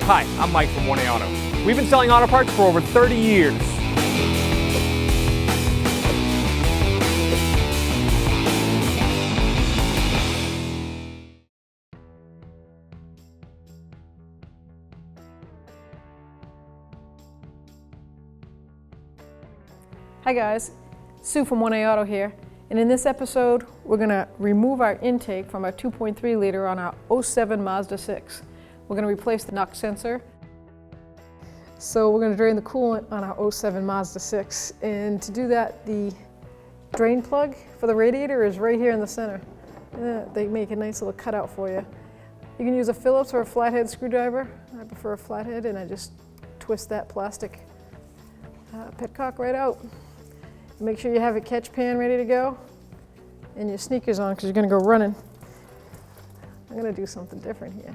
Hi, I'm Mike from 1A Auto. We've been selling auto parts for over 30 years. Hi guys, Sue from 1A Auto here, and in this episode we're going to remove our intake from our 2.3 liter on our 07 Mazda 6. We're going to replace the knock sensor. So we're going to drain the coolant on our 07 Mazda 6, and to do that the drain plug for the radiator is right here in the center. They make a nice little cutout for you. You can use a Phillips or a flathead screwdriver. I prefer a flathead, and I just twist that plastic petcock right out. Make sure you have a catch pan ready to go and your sneakers on because you're going to go running. I'm going to do something different here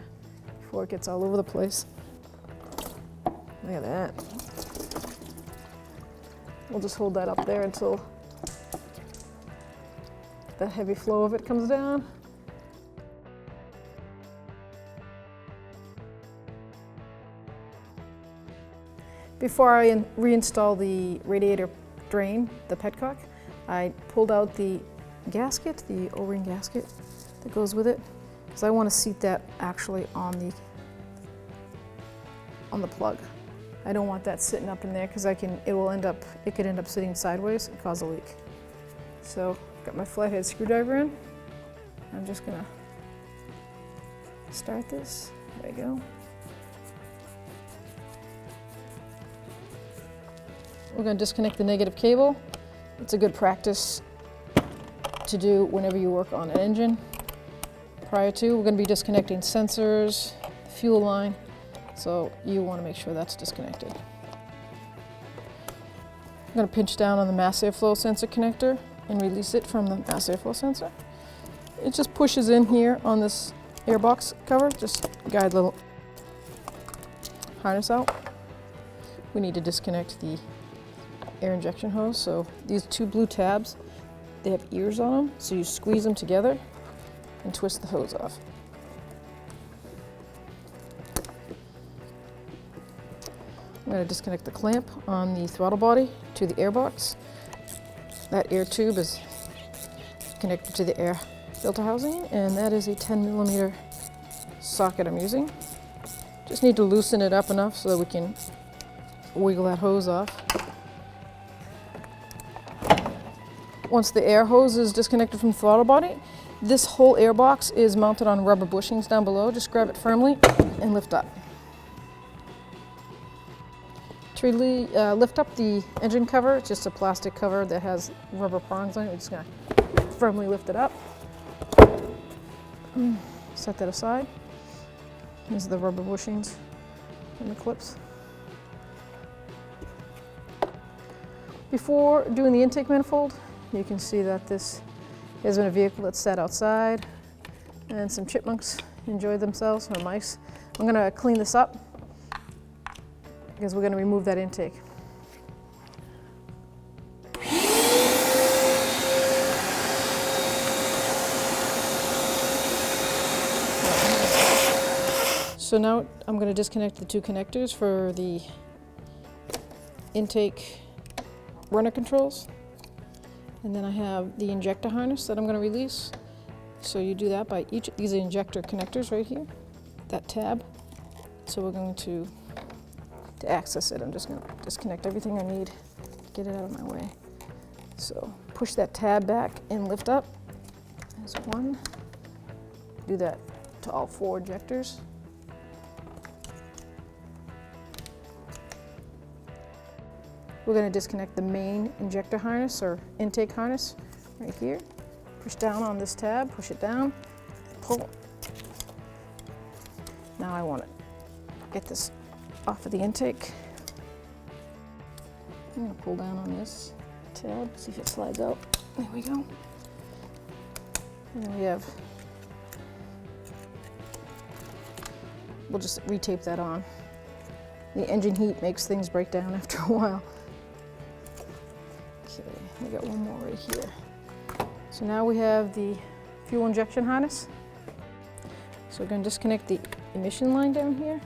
before it gets all over the place. Look at that. We'll just hold that up there until the heavy flow of it comes down. Before I reinstall the radiator drain, the petcock, I pulled out the gasket, the O-ring gasket that goes with it, because I want to seat that actually on the plug. I don't want that sitting up in there because it could end up sitting sideways and cause a leak. So I've got my flathead screwdriver in. I'm just gonna start this. There we go. We're going to disconnect the negative cable. It's a good practice to do whenever you work on an engine. Prior to, we're going to be disconnecting sensors, the fuel line, so you want to make sure that's disconnected. I'm going to pinch down on the mass airflow sensor connector and release it from the mass airflow sensor. It just pushes in here on this airbox cover, just guide little harness out. We need to disconnect the air injection hose. So these two blue tabs, they have ears on them, so you squeeze them together and twist the hose off. I'm going to disconnect the clamp on the throttle body to the airbox. That air tube is connected to the air filter housing, and that is a 10mm socket I'm using. Just need to loosen it up enough so that we can wiggle that hose off. Once the air hose is disconnected from the throttle body, this whole airbox is mounted on rubber bushings down below. Just grab it firmly and lift up. To really lift up the engine cover, it's just a plastic cover that has rubber prongs on it. We're just going to firmly lift it up. Set that aside. These are the rubber bushings and the clips. Before doing the intake manifold, you can see that this is in a vehicle that's sat outside and some chipmunks enjoyed themselves, or mice. I'm going to clean this up because we're going to remove that intake. So now I'm going to disconnect the two connectors for the intake runner controls. And then I have the injector harness that I'm going to release. So you do that by these are injector connectors right here, that tab. So we're going to access it, I'm just going to disconnect everything I need to get it out of my way. So push that tab back and lift up. There's one. Do that to all four injectors. We're going to disconnect the main injector harness or intake harness right here. Push down on this tab, push it down, pull. Now I want to get this off of the intake. I'm going to pull down on this tab, see if it slides out. There we go. And then we have, we'll just retape that on. The engine heat makes things break down after a while. Okay, we got one more right here. So now we have the fuel injection harness. So we're going to disconnect the emission line down here.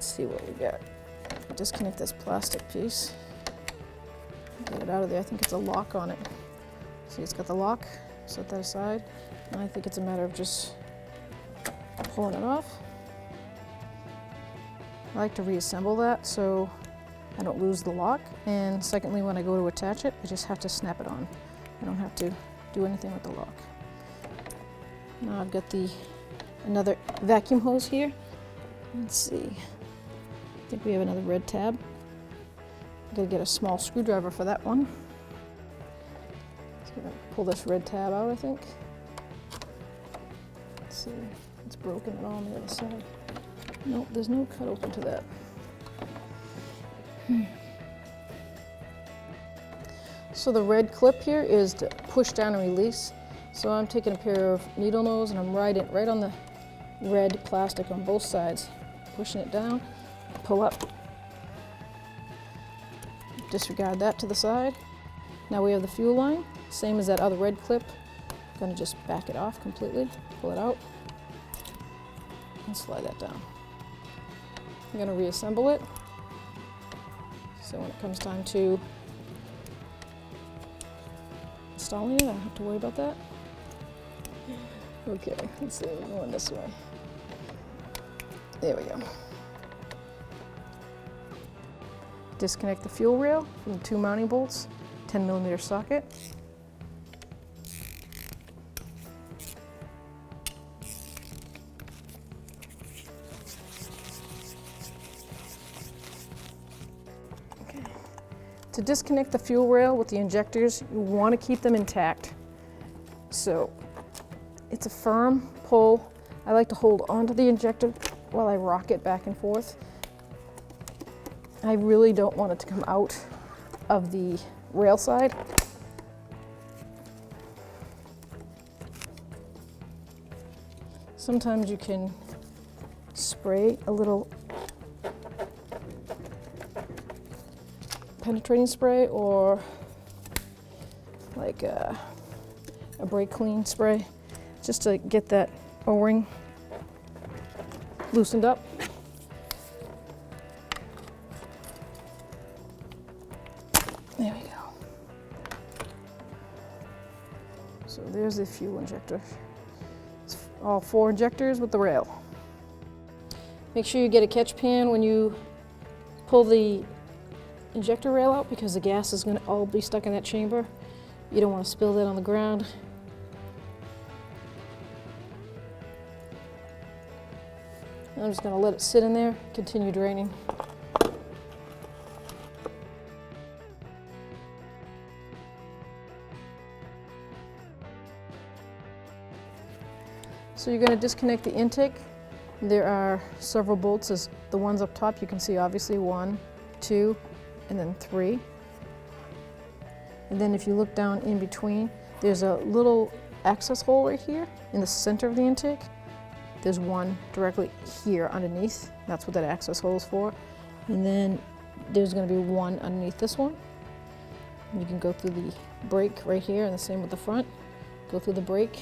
Let's see what we got. Disconnect this plastic piece. Get it out of there. I think it's a lock on it. See, it's got the lock. Set that aside. And I think it's a matter of just pulling it off. I like to reassemble that so I don't lose the lock. And secondly, when I go to attach it, I just have to snap it on. I don't have to do anything with the lock. Now I've got another vacuum hose here. Let's see. I think we have another red tab. I'm gonna get a small screwdriver for that one. So I'm gonna pull this red tab out, I think. Let's see, it's broken at all on the other side. Nope, there's no cut open to that. So the red clip here is to push down and release. So I'm taking a pair of needle nose and I'm riding right on the red plastic on both sides, pushing it down, pull up. Disregard that to the side. Now we have the fuel line, same as that other red clip. I'm gonna just back it off completely, pull it out, and slide that down. I'm gonna reassemble it. So when it comes time to installing it, I don't have to worry about that. Okay, let's see, we're going this way. There we go. Disconnect the fuel rail from the 2 mounting bolts, 10mm socket. Okay. To disconnect the fuel rail with the injectors, you want to keep them intact. So it's a firm pull. I like to hold onto the injector while I rock it back and forth. I really don't want it to come out of the rail side. Sometimes you can spray a little penetrating spray or like a brake clean spray just to get that O-ring loosened up. There we go. So there's the fuel injector. It's all 4 injectors with the rail. Make sure you get a catch pan when you pull the injector rail out because the gas is going to all be stuck in that chamber. You don't want to spill that on the ground. I'm just going to let it sit in there, continue draining. So you're going to disconnect the intake. There are several bolts. As the ones up top you can see obviously 1, 2, and then 3. And then if you look down in between, there's a little access hole right here in the center of the intake. There's one directly here underneath. That's what that access hole is for. And then there's going to be one underneath this one. And you can go through the brake right here, and the same with the front. Go through the brake.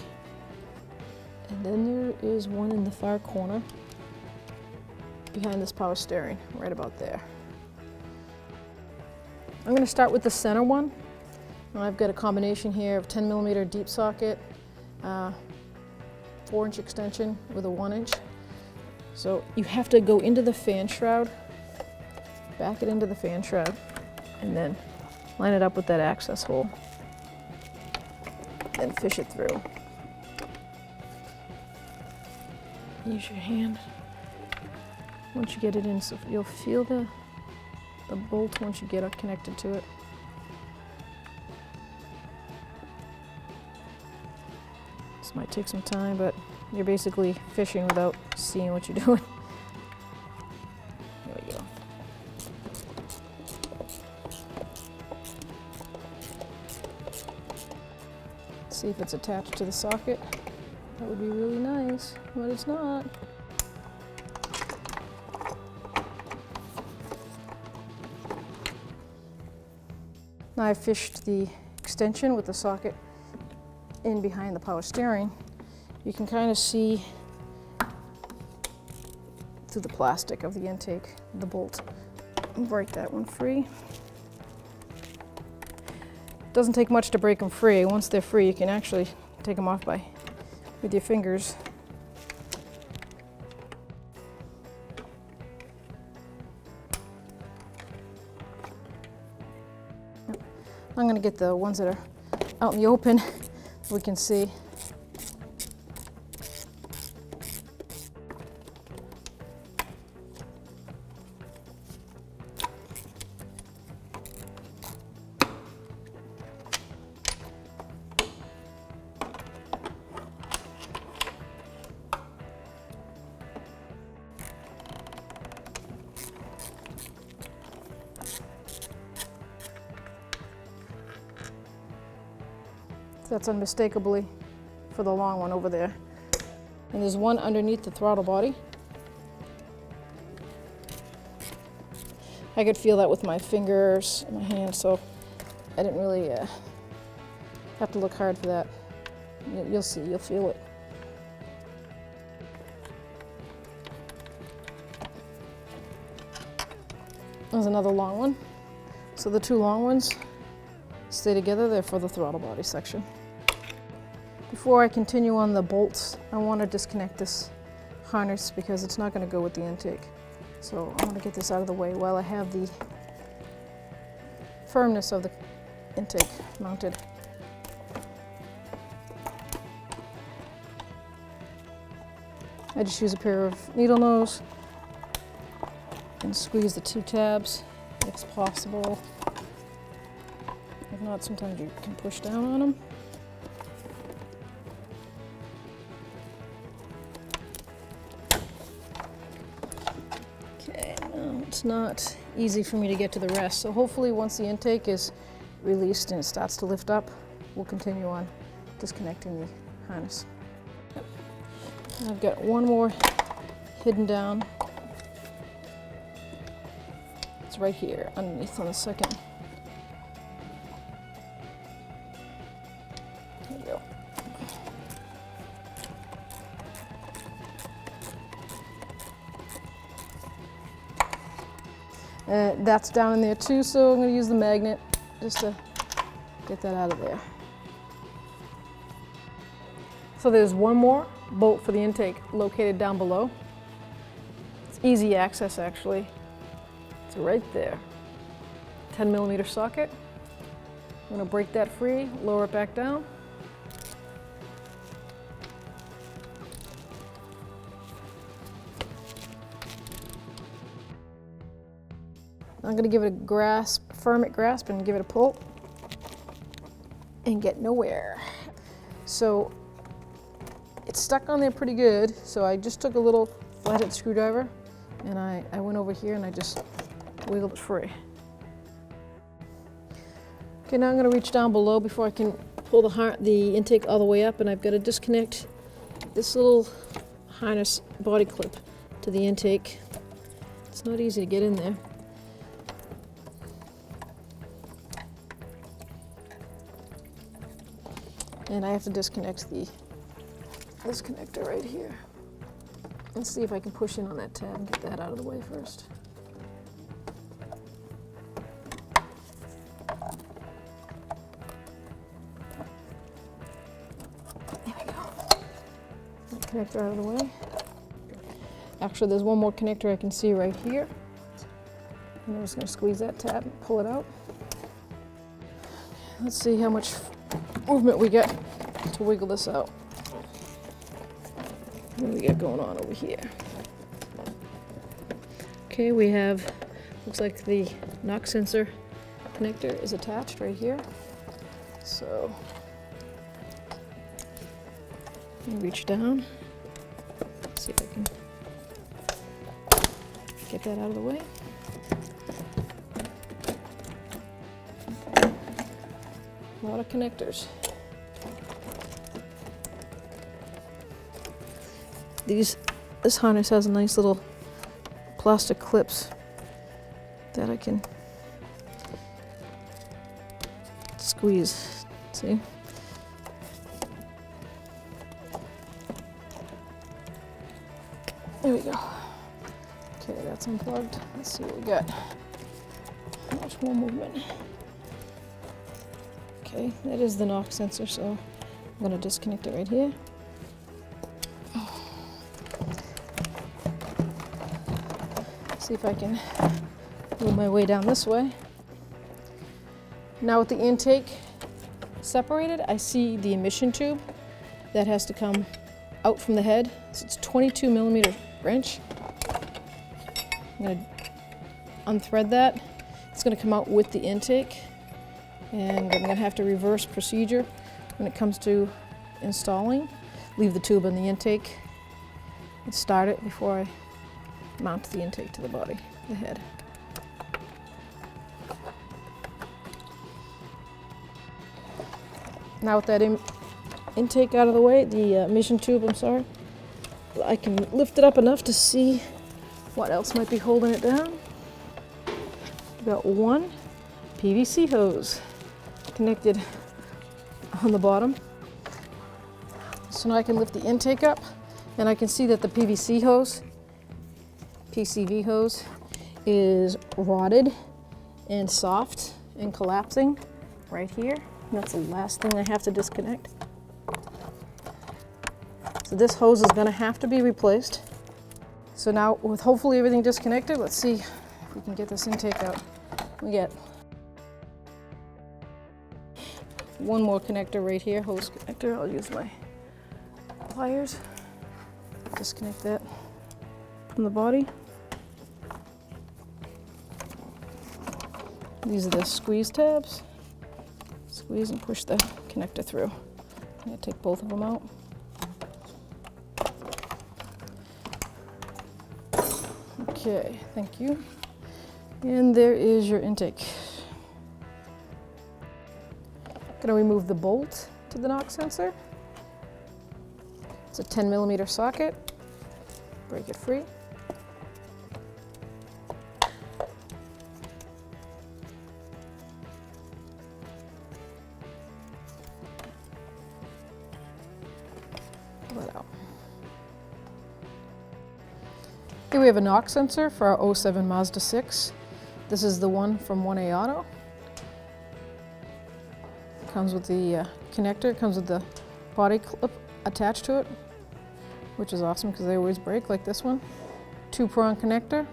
And then there is one in the far corner behind this power steering, right about there. I'm going to start with the center one. I've got a combination here of 10mm deep socket, 4-inch extension with a 1-inch. So you have to go into the fan shroud, back it into the fan shroud, and then line it up with that access hole. Then fish it through. Use your hand. Once you get it in, so you'll feel the bolt once you get it connected to it. This might take some time, but you're basically fishing without seeing what you're doing. There we go. See if it's attached to the socket. That would be really nice, but it's not. Now I've fished the extension with the socket in behind the power steering. You can kind of see through the plastic of the intake, the bolt. Break that one free. Doesn't take much to break them free. Once they're free, you can actually take them off with your fingers. I'm going to get the ones that are out in the open we can see. That's unmistakably for the long one over there. And there's one underneath the throttle body. I could feel that with my fingers and my hands, so I didn't really have to look hard for that. You'll see, you'll feel it. There's another long one. So the two long ones stay together. They're for the throttle body section. Before I continue on the bolts, I want to disconnect this harness because it's not going to go with the intake. So I want to get this out of the way while I have the firmness of the intake mounted. I just use a pair of needle nose and squeeze the two tabs if possible. If not, sometimes you can push down on them. It's not easy for me to get to the rest, so hopefully once the intake is released and it starts to lift up, we'll continue on disconnecting the harness. I've got one more hidden down. It's right here underneath on the second. There we go. That's down in there too, so I'm going to use the magnet just to get that out of there. So there's one more bolt for the intake located down below. It's easy access actually. It's right there. 10mm socket. I'm going to break that free, lower it back down. I'm going to give it a grasp, firm it grasp, and give it a pull, and get nowhere. So it's stuck on there pretty good, so I just took a little flathead screwdriver, and I went over here and I just wiggled it free. Okay, now I'm going to reach down below before I can pull the intake all the way up, and I've got to disconnect this little harness body clip to the intake. It's not easy to get in there. And I have to disconnect this connector right here. Let's see if I can push in on that tab and get that out of the way first. There we go. That connector out of the way. Actually, there's one more connector I can see right here. And I'm just going to squeeze that tab and pull it out. Let's see how much movement we get to wiggle this out. What do we got going on over here? Okay, we have, looks like the knock sensor connector is attached right here. So, reach down, see if I can get that out of the way. A lot of connectors. This harness has a nice little plastic clips that I can squeeze. See? There we go. Okay, that's unplugged. Let's see what we got. Much more movement. Okay, that is the knock sensor, so I'm going to disconnect it right here. See if I can move my way down this way. Now with the intake separated, I see the emission tube that has to come out from the head. So it's 22 millimeter wrench. I'm going to unthread that. It's going to come out with the intake, and I'm going to have to reverse procedure when it comes to installing. Leave the tube in the intake and start it before I mount the intake to the body, the head. Now with that intake out of the way, the emission tube, I'm sorry, I can lift it up enough to see what else might be holding it down. We've got one PVC hose connected on the bottom. So now I can lift the intake up, and I can see that the PCV hose, is rotted and soft and collapsing right here. And that's the last thing I have to disconnect. So this hose is going to have to be replaced. So now, with hopefully everything disconnected, let's see if we can get this intake out. We get one more connector right here, hose connector. I'll use my pliers. Disconnect that from the body. These are the squeeze tabs. Squeeze and push the connector through. I'm going to take both of them out. Okay, thank you. And there is your intake. I'm going to remove the bolt to the knock sensor. It's a 10 millimeter socket. Break it free. Pull it out. Here we have a knock sensor for our 07 Mazda 6. This is the one from 1A Auto. Comes with the connector, comes with the body clip attached to it, which is awesome because they always break like this one. 2-prong connector,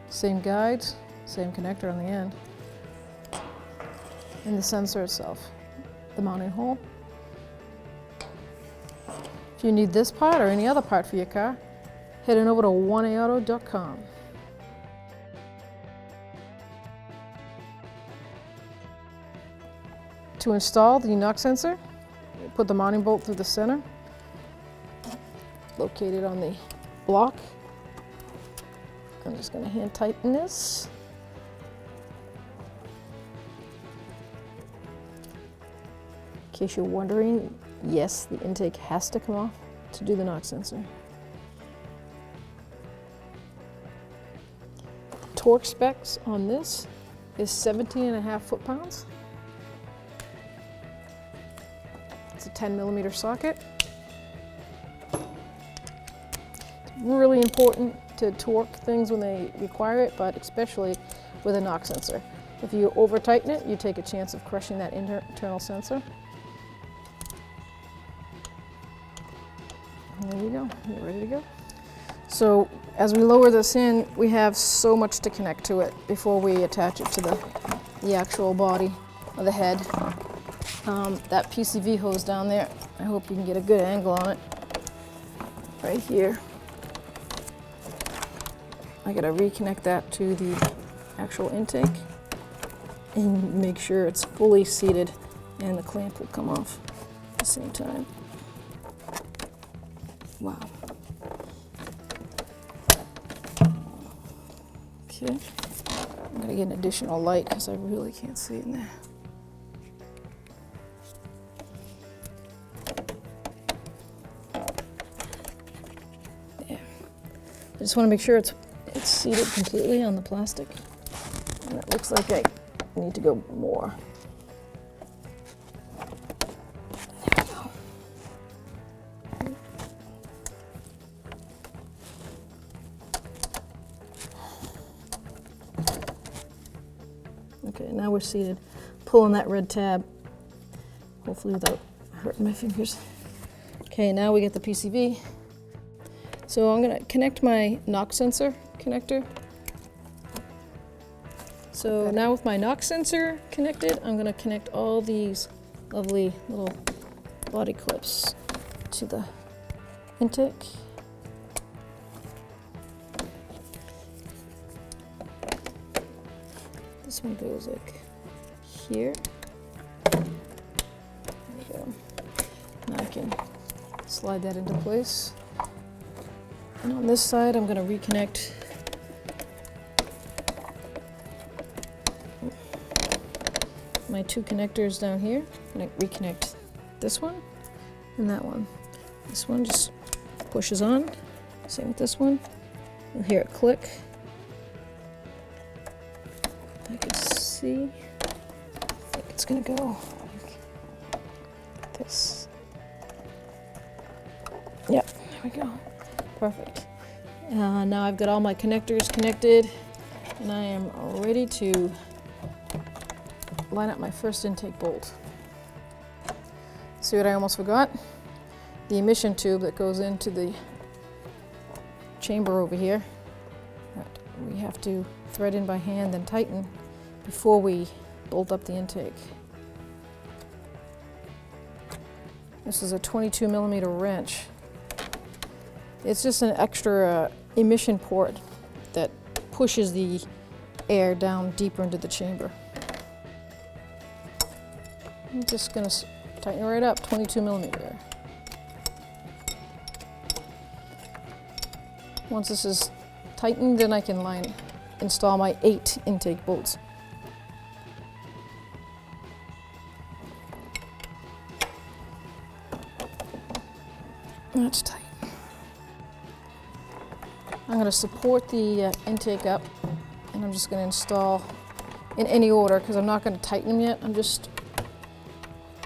same guides, same connector on the end. And the sensor itself, the mounting hole. If you need this part or any other part for your car, head on over to 1aauto.com. To install the knock sensor, put the mounting bolt through the center, located on the block. I'm just going to hand tighten this. In case you're wondering, yes, the intake has to come off to do the knock sensor. Torque specs on this is 17.5 foot-pounds. It's a 10 millimeter socket. It's really important to torque things when they require it, but especially with a knock sensor. If you over tighten it, you take a chance of crushing that internal sensor. And there you go, you're ready to go. So as we lower this in, we have so much to connect to it before we attach it to the actual body of the head. That PCV hose down there, I hope you can get a good angle on it. Right here. I gotta reconnect that to the actual intake and make sure it's fully seated and the clamp will come off at the same time. Wow. Okay, I'm gonna get an additional light because I really can't see it in there. There. I just want to make sure it's seated completely on the plastic. And it looks like I need to go more. There we go. Okay, now we're seated. Pulling that red tab, hopefully without hurting my fingers. Okay, now we get the PCV. So I'm gonna connect my knock sensor connector. So now with my knock sensor connected, I'm gonna connect all these lovely little body clips to the intake. This one goes like here. There we go. Now I can slide that into place. And on this side, I'm going to reconnect my two connectors down here. I'm going to reconnect this one and that one. This one just pushes on. Same with this one. You'll hear it click. I can see. I think it's going to go like this. Yep, there we go. Perfect. Now I've got all my connectors connected, and I am ready to line up my first intake bolt. See what I almost forgot? The emission tube that goes into the chamber over here that we have to thread in by hand, then tighten before we bolt up the intake. This is a 22mm wrench. It's just an extra emission port that pushes the air down deeper into the chamber. I'm just going to tighten it right up, 22mm. Once this is tightened, then I can install my 8 intake bolts. That's tight. I'm going to support the intake up, and I'm just going to install in any order because I'm not going to tighten them yet. I'm just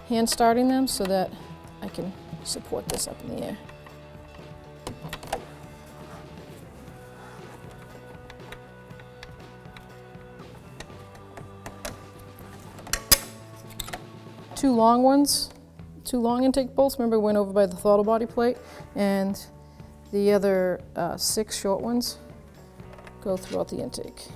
hand starting them so that I can support this up in the air. Two long ones, 2 long intake bolts. Remember, we went over by the throttle body plate, and the other 6 short ones go throughout the intake.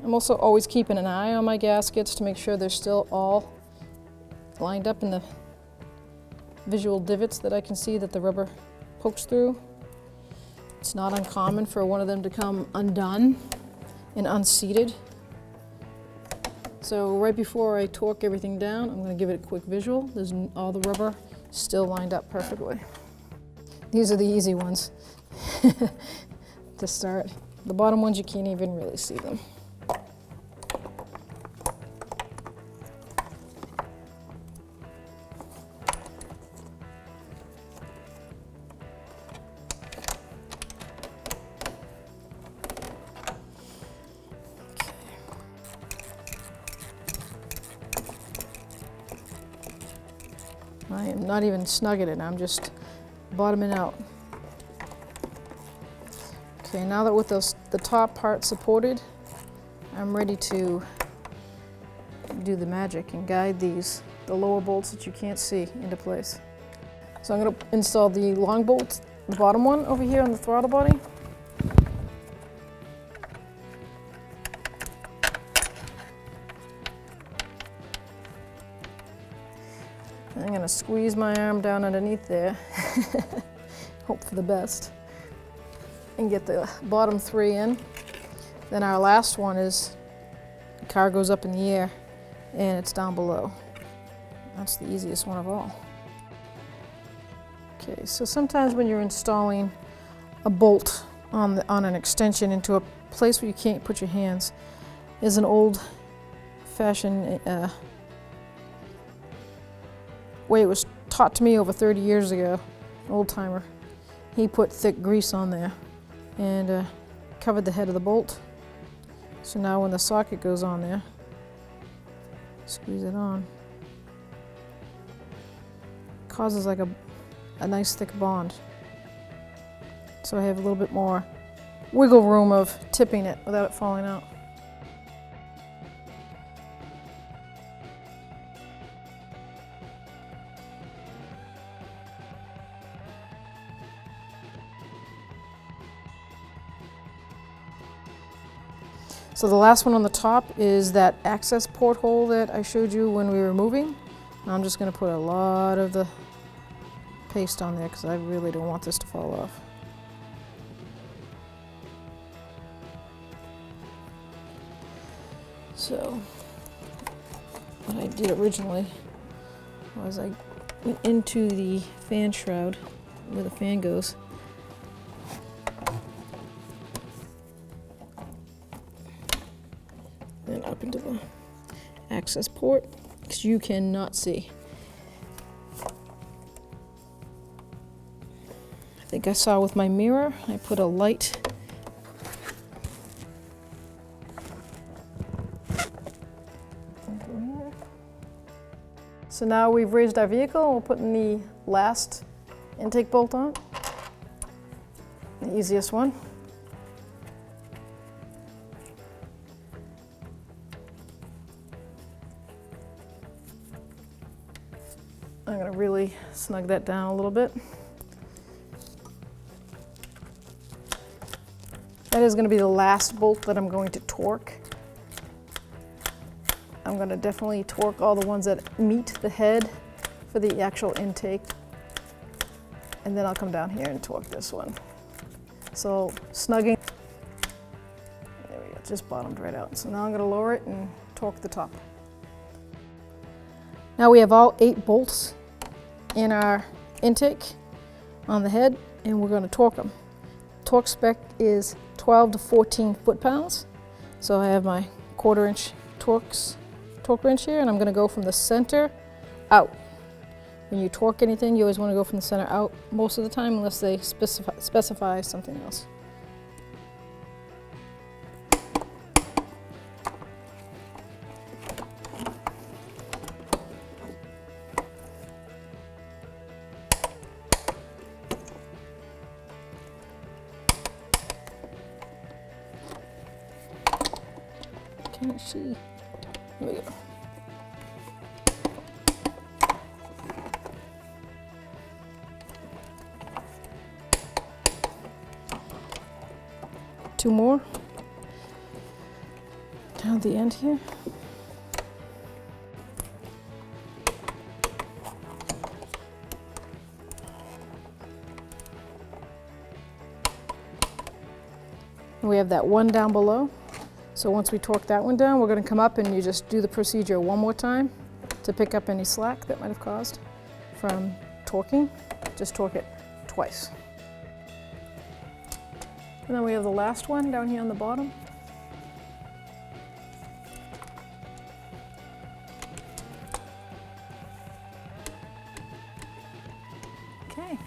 I'm also always keeping an eye on my gaskets to make sure they're still all lined up in the visual divots that I can see that the rubber pokes through. It's not uncommon for one of them to come undone and unseated. So right before I torque everything down, I'm going to give it a quick visual. There's all the rubber still lined up perfectly. These are the easy ones to start. The bottom ones, you can't even really see them. I am not even snugging it, I'm just bottoming out. Okay, now that with the top part supported, I'm ready to do the magic and guide the lower bolts that you can't see into place. So I'm going to install the long bolt, the bottom one over here on the throttle body. I'm going to squeeze my arm down underneath there, hope for the best, and get the bottom 3 in. Then our last one is, the car goes up in the air and it's down below. That's the easiest one of all. Okay, so sometimes when you're installing a bolt on an extension into a place where you can't put your hands, is an old-fashioned way it was taught to me over 30 years ago, an old timer. He put thick grease on there and covered the head of the bolt. So now when the socket goes on there, squeeze it on. Causes like a nice thick bond. So I have a little bit more wiggle room of tipping it without it falling out. So the last one on the top is that access port hole that I showed you when we were moving. I'm just going to put a lot of the paste on there because I really don't want this to fall off. So what I did originally was I went into the fan shroud where the fan goes. Then up into the access port, because you cannot see. I think I saw with my mirror, I put a light into here. So now we've raised our vehicle, we're putting the last intake bolt on. The easiest one. I'm going to really snug that down a little bit. That is going to be the last bolt that I'm going to torque. I'm going to definitely torque all the ones that meet the head for the actual intake. And then I'll come down here and torque this one. So snugging, there we go, just bottomed right out. So now I'm going to lower it and torque the top. Now we have all 8 bolts in our intake on the head, and we're going to torque them. Torque spec is 12 to 14 foot-pounds. So I have my 1/4 inch torque wrench here, and I'm going to go from the center out. When you torque anything, you always want to go from the center out most of the time, unless they specify something else. Can't see. Here we go. Two more down at the end here. And we have that one down below. So once we torque that one down, we're going to come up and you just do the procedure one more time to pick up any slack that might have caused from torquing. Just torque it twice. And then we have the last one down here on the bottom. Okay,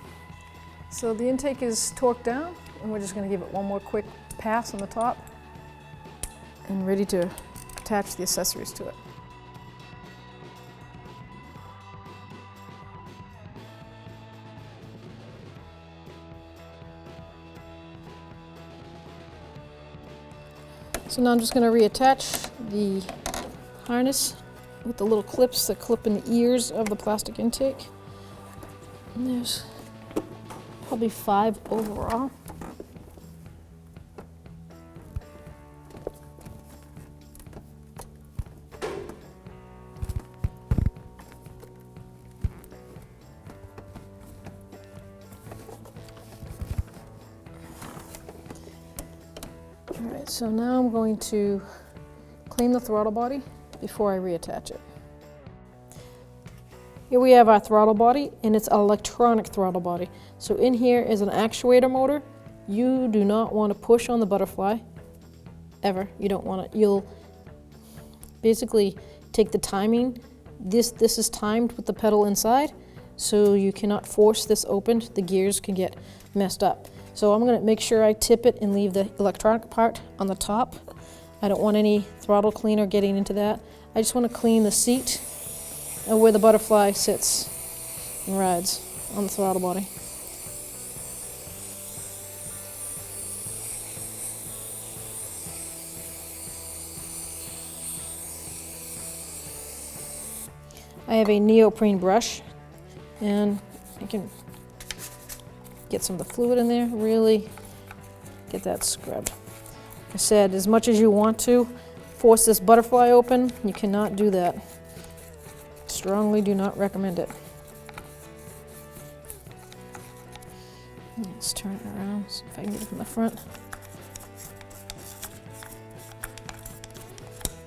so the intake is torqued down, and we're just going to give it one more quick pass on the top and ready to attach the accessories to it. So now I'm just going to reattach the harness with the little clips that clip in the ears of the plastic intake. And there's probably 5 overall. Alright, so now I'm going to clean the throttle body before I reattach it. Here we have our throttle body, and it's an electronic throttle body. So in here is an actuator motor. You do not want to push on the butterfly, ever. You don't want to. You'll basically take the timing. This is timed with the pedal inside, so you cannot force this open. The gears can get messed up. So I'm going to make sure I tip it and leave the electronic part on the top. I don't want any throttle cleaner getting into that. I just want to clean the seat and where the butterfly sits and rides on the throttle body. I have a neoprene brush, and I can get some of the fluid in there, really get that scrubbed. Like I said, as much as you want to force this butterfly open, you cannot do that. Strongly do not recommend it. Let's turn it around, see if I can get it from the front.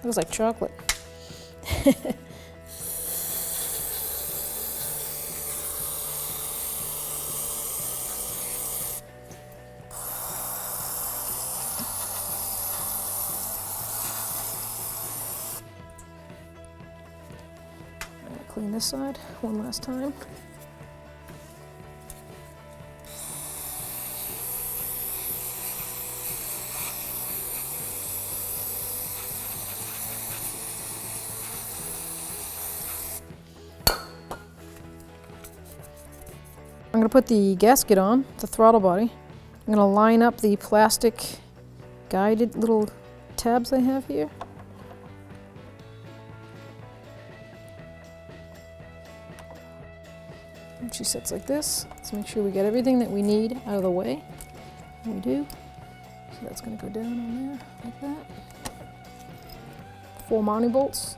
Looks like chocolate. I'm gonna clean this side one last time. I'm going to put the gasket on, the throttle body. I'm going to line up the plastic guided little tabs I have here. And she sits like this. Let's make sure we get everything that we need out of the way. And we do. So that's going to go down on there like that. 4 mounting bolts.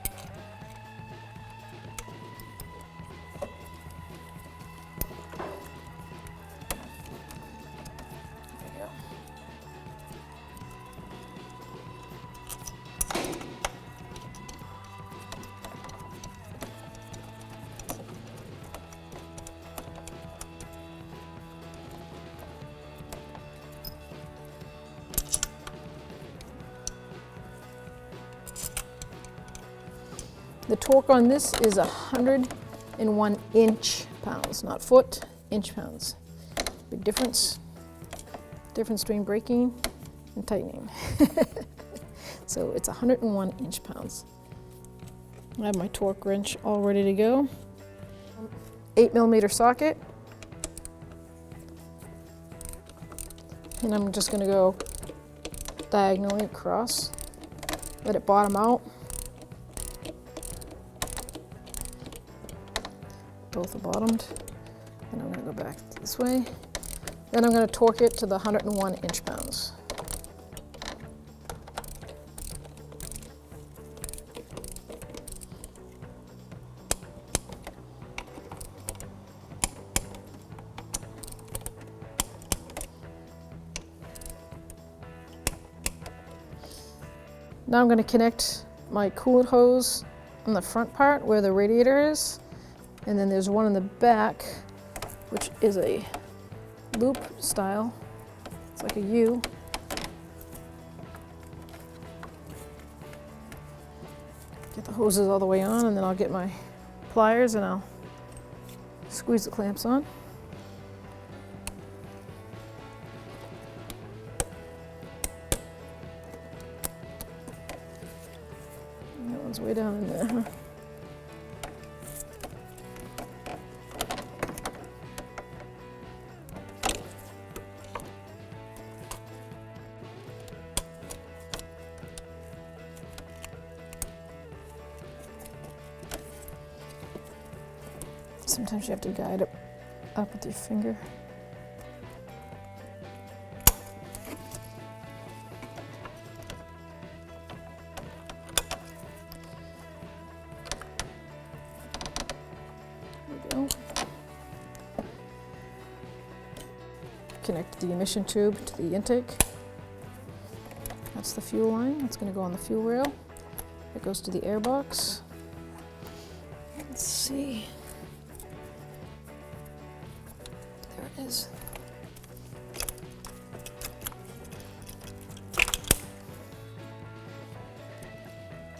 The torque on this is 101 inch-pounds, not foot, inch-pounds. Big difference. Difference between braking and tightening. So it's 101 inch-pounds. I have my torque wrench all ready to go. 8mm socket. And I'm just going to go diagonally across. Let it bottom out. Both are bottomed. And I'm going to go back this way. Then I'm going to torque it to the 101 inch-pounds. Now I'm going to connect my coolant hose on the front part where the radiator is. And then there's one in the back, which is a loop style. It's like a U. Get the hoses all the way on, and then I'll get my pliers and I'll squeeze the clamps on. And that one's way down in there, huh? Sometimes you have to guide it up with your finger. There we go. Connect the emission tube to the intake. That's the fuel line. That's going to go on the fuel rail. It goes to the air box. Let's see. There it is.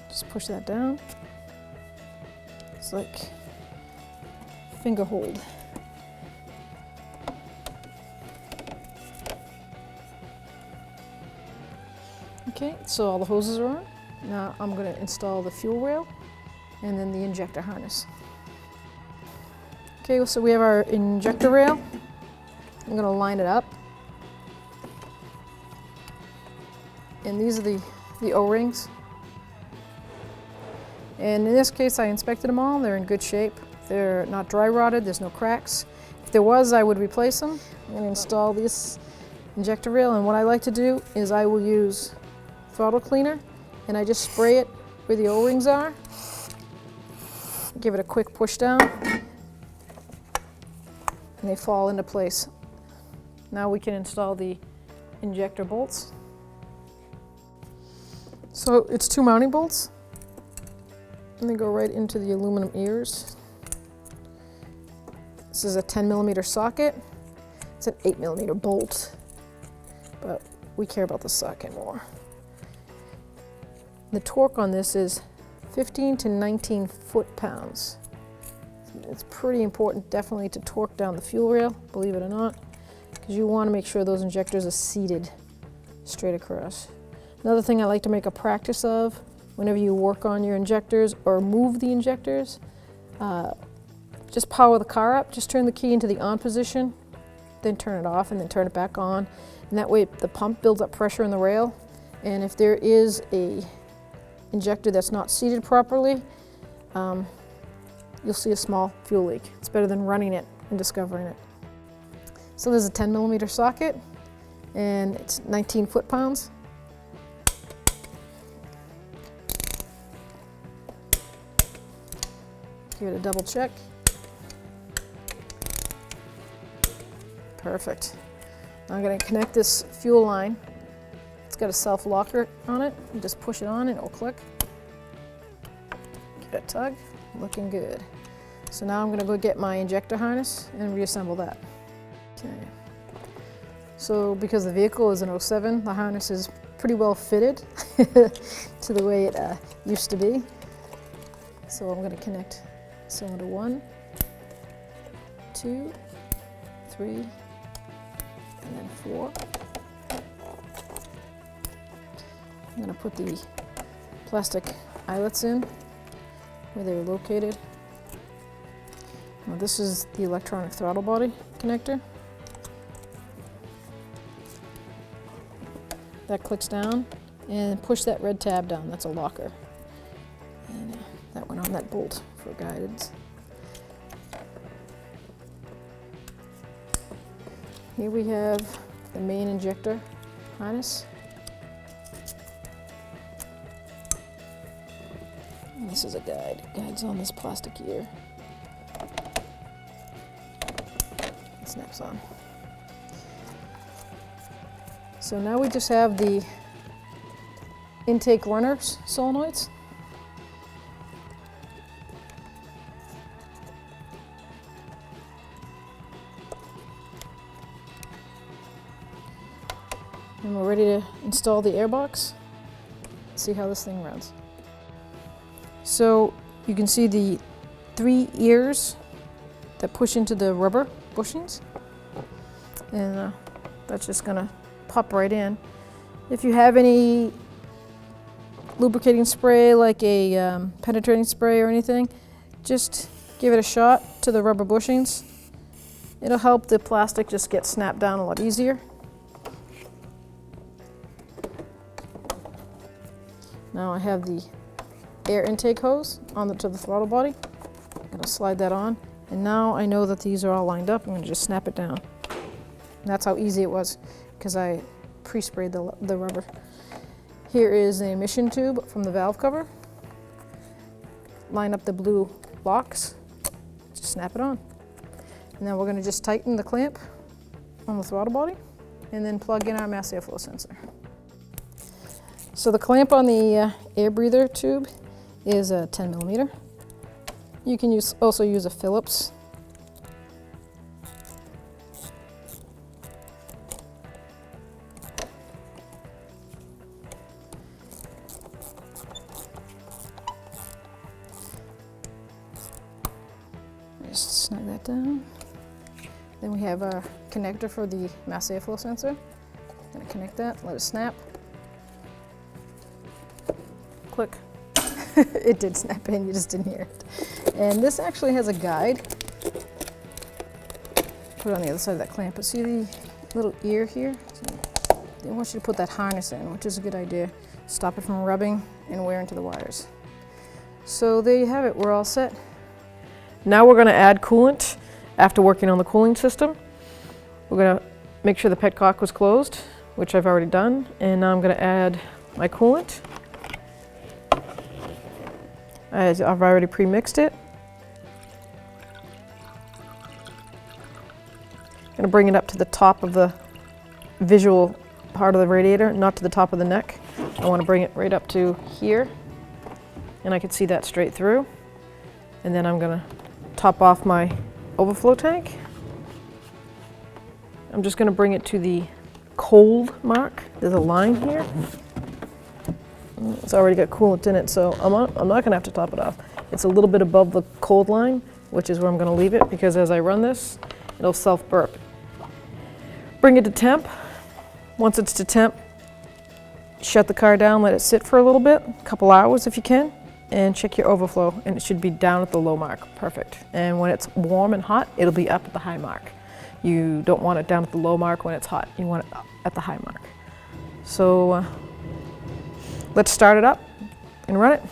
Just push that down. It's like finger hold. Okay, so all the hoses are on. Now I'm going to install the fuel rail and then the injector harness. Okay, so we have our injector rail. I'm going to line it up. And these are the O-rings. And in this case, I inspected them all. They're in good shape. They're not dry rotted, there's no cracks. If there was, I would replace them. I'm going to install this injector rail, and what I like to do is I will use throttle cleaner, and I just spray it where the O-rings are. Give it a quick push down, and they fall into place. Now we can install the injector bolts. So it's 2 mounting bolts, and they go right into the aluminum ears. This is a 10mm socket. It's an 8mm bolt, but we care about the socket more. The torque on this is 15 to 19 foot-pounds. It's pretty important, definitely, to torque down the fuel rail, believe it or not, because you want to make sure those injectors are seated straight across. Another thing I like to make a practice of whenever you work on your injectors or move the injectors, just power the car up, just turn the key into the on position, then turn it off and then turn it back on. And that way the pump builds up pressure in the rail. And if there is a injector that's not seated properly, you'll see a small fuel leak. It's better than running it and discovering it. So there's a 10mm socket, and it's 19 foot-pounds. Give it a double check. Perfect. Now I'm going to connect this fuel line. It's got a self-locker on it. You just push it on and it'll click. Give it a tug. Looking good. So now I'm going to go get my injector harness and reassemble that. Okay. So because the vehicle is an 07, the harness is pretty well fitted to the way it used to be. So I'm going to connect cylinder 1, 2, 3, and then 4. I'm going to put the plastic eyelets in where they're located. Now this is the electronic throttle body connector. That clicks down, and push that red tab down. That's a locker. And that went on that bolt for guidance. Here we have the main injector harness. And this is a guide. Guide's on this plastic ear. It snaps on. So now we just have the intake runners solenoids. And we're ready to install the airbox. See how this thing runs. So you can see the 3 ears that push into the rubber bushings, and that's just gonna pop right in. If you have any lubricating spray, like a penetrating spray or anything, just give it a shot to the rubber bushings. It'll help the plastic just get snapped down a lot easier. Now I have the air intake hose to the throttle body. I'm going to slide that on, and now I know that these are all lined up. I'm going to just snap it down. And that's how easy it was, because I pre-sprayed the rubber. Here is the emission tube from the valve cover. Line up the blue locks, just snap it on. And then we're going to just tighten the clamp on the throttle body, and then plug in our mass airflow sensor. So the clamp on the air breather tube is a 10mm. You can also use a Phillips. Just snug that down. Then we have a connector for the mass airflow sensor. Gonna connect that, let it snap. Click. It did snap in, you just didn't hear it. And this actually has a guide. Put it on the other side of that clamp, but see the little ear here? So they want you to put that harness in, which is a good idea. Stop it from rubbing and wear into the wires. So there you have it, we're all set. Now we're going to add coolant after working on the cooling system. We're going to make sure the petcock was closed, which I've already done, and now I'm going to add my coolant. I've already pre-mixed it. I'm going to bring it up to the top of the visual part of the radiator, not to the top of the neck. I want to bring it right up to here, and I can see that straight through. And then I'm going to top off my overflow tank. I'm just going to bring it to the cold mark. There's a line here. It's already got coolant in it, so I'm not going to have to top it off. It's a little bit above the cold line, which is where I'm going to leave it, because as I run this, it'll self-burp. Bring it to temp. Once it's to temp, shut the car down, let it sit for a little bit, a couple hours if you can, and check your overflow, and it should be down at the low mark. Perfect. And when it's warm and hot, it'll be up at the high mark. You don't want it down at the low mark when it's hot. You want it up at the high mark. So let's start it up and run it.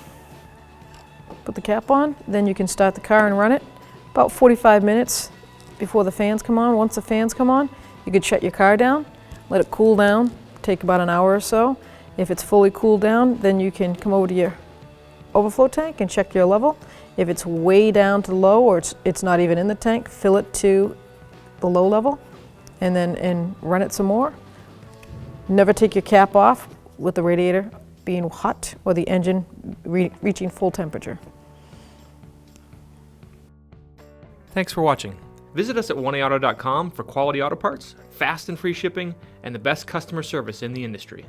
Put the cap on, then you can start the car and run it. About 45 minutes before the fans come on. Once the fans come on, you could shut your car down, let it cool down, take about an hour or so. If it's fully cooled down, then you can come over to your overflow tank and check your level. If it's way down to low, or it's not even in the tank, fill it to the low level and then run it some more. Never take your cap off with the radiator being hot or the engine reaching full temperature. Thanks for watching. Visit us at oneauto.com for quality auto parts, fast and free shipping, and the best customer service in the industry.